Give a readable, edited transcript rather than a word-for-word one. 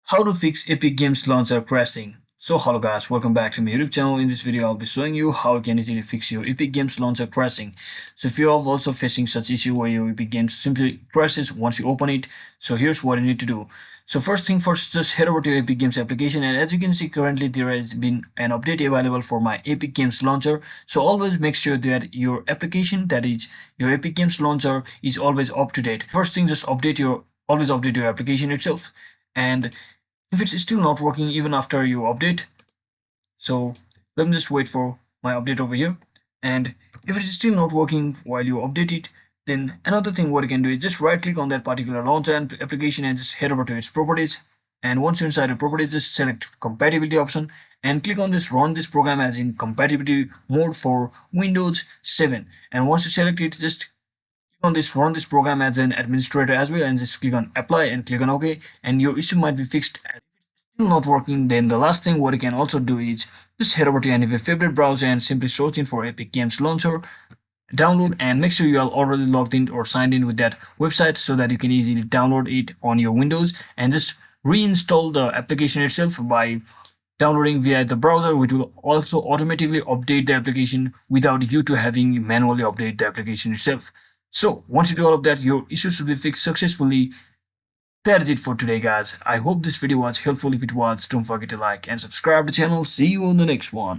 How to fix Epic Games Launcher crashing. So hello guys, welcome back to my YouTube channel. In this video I'll be showing you how you can easily fix your Epic Games Launcher crashing. So if you are also facing such issue where your Epic Games simply crashes once you open it, so here's what you need to do. So first thing first, just head over to your Epic Games application, and as you can see currently there has been an update available for my Epic Games Launcher. So always make sure that your application, that is your Epic Games Launcher, is always up to date. First thing, just always update your application itself. And if it's still not working even after you update, so let me just wait for my update over here. And if it is still not working while you update it, then another thing what you can do is just right click on that particular launcher and application and just head over to its properties. And once you're inside the properties, just select compatibility option and click on this run this program as in compatibility mode for Windows 7. And once you select it, just on this run this program as an administrator as well, and just click on apply and click on OK, and your issue might be fixed. If it's still not working, then the last thing what you can also do is just head over to any of your favorite browser and simply search in for Epic Games Launcher, download, and make sure you are already logged in or signed in with that website so that you can easily download it on your Windows and just reinstall the application itself by downloading via the browser, which will also automatically update the application without you to having manually update the application itself. So once you do all of that, your issue should be fixed successfully. That is it for today guys. I hope this video was helpful. If it was, don't forget to like and subscribe to the channel. See you on the next one.